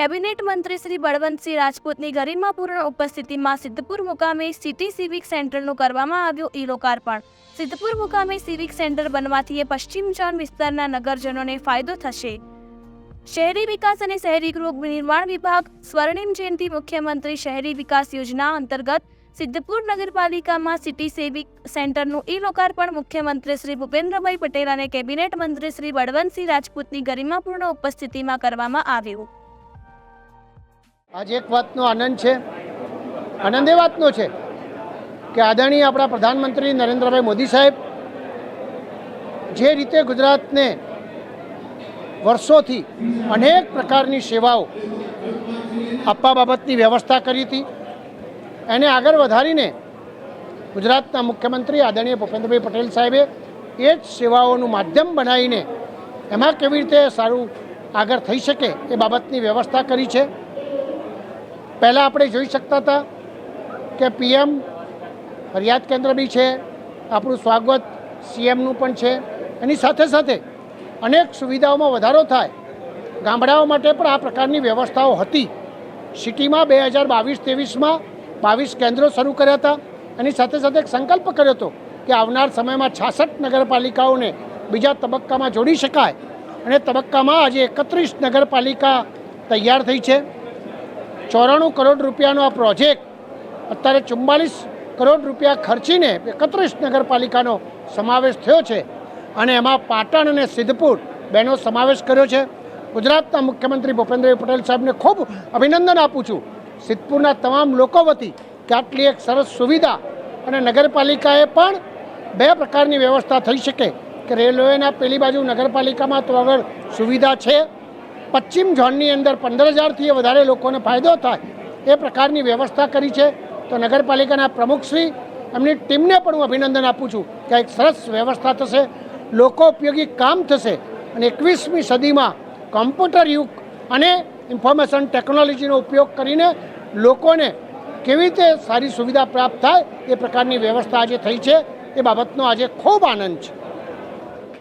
Cabinet મંત્રી શ્રી બળવંતસિંહ રાજપૂતની ગરિમાપૂર્ણ ઉપસ્થિતિમાં સિદ્ધપુર મુકામે સિટી સિવિક સેન્ટરનું કરવામાં આવ્યું ઈ-લોકાર્પણ। સિદ્ધપુર મુકામે સિવિક સેન્ટર બનવાથી પશ્ચિમ ઝોન વિસ્તારના નગરજનોને ફાયદો થશે। શહેરી વિકાસ અને શહેરી ગૃહ નિર્માણ વિભાગ સ્વર્ણિમ જયંતિ મુખ્યમંત્રી શહેરી વિકાસ યોજના અંતર્ગત સિદ્ધપુર નગરપાલિકામાં સિટી સિવિક સેન્ટરનું ઈ-લોકાર્પણ મુખ્યમંત્રી શ્રી ભૂપેન્દ્રભાઈ પટેલ અને કેબિનેટ મંત્રી શ્રી બળવંતસિંહ રાજપૂતની ગરિમાપૂર્ણ ઉપસ્થિતિમાં કરવામાં આવ્યું। आज एक वातनो आनंद है, आनंद ए वातनो है कि आदरणीय अपना प्रधानमंत्री नरेंद्रभाई मोदी साहेब जे रीते गुजरात ने वर्षों अनेक प्रकारनी सेवाओं आपवा बाबतनी व्यवस्था करी थी एने आगळ वधारीने गुजरातना मुख्यमंत्री आदरणीय भूपेन्द्रभाई पटेल साहेबे ए ज सेवाओनुं माध्यम बनावीने एमां केवी रीते सारूं आगळ थई शके ए बाबतनी व्यवस्था करी छे। पहला आपणे जोई शकता था कि पीएम फरियाद केन्द्र भी है, आपणुं स्वागत सीएमनुं पण छे, एनी साथे साथे अनेक सुविधाओं में वधारो थाय। गामडाओं माटे पण आ प्रकारनी व्यवस्थाओं हती। सिटी में 2022-23 में 22 केन्द्रों शुरू कर्या था। एनी साथे साथे एक संकल्प कर्यो हतो कि आवनार समय में 66 नगरपालिकाओने बीजा तबक्का में जोड़ी शकाय अने तबक्का में आज 31 नगरपालिका तैयार थई छे। 94 करोड़ रुपयानो आ प्रोजेक्ट अत्यारे 44 करोड़ रुपया खर्चीने 31 नगरपालिकानो समावेश थयो छे अने एमां पाटण अने सिद्धपुर बेनो समावेश कर्यो छे। गुजरातना मुख्यमंत्री भूपेन्द्रभाई पटेल साहेबने खूब अभिनंदन आपूं छुं सिद्धपुરના તમામ લોકો વતી કે આટલી એક સરસ સુવિધા અને નગરપાલિકાએ પણ બે પ્રકારની વ્યવસ્થા થઈ શકે કે રેલવેના પેલી બાજુ નગરપાલિકામાં તો આગળ સુવિધા છે, पश्चिम झोननी अंदर 15,000 थी वधारे लोकोने फायदो थाय ए प्रकारनी व्यवस्था करी छे। तो नगरपालिकाना प्रमुखश्री एमनी टीमने पण हूँ अभिनंदन आपूं छुं कि एक सरस व्यवस्था थशे, लोकोपयोगी काम थशे अने 21मी सदीमां कम्प्यूटर युग अने इन्फॉर्मेशन टेक्नोलॉजीनो उपयोग करीने लोकोने केवी रीते सारी सुविधा प्राप्त थाय ए प्रकारनी व्यवस्था आज थई छे। ए बाबतनो आज खूब आनंद छे।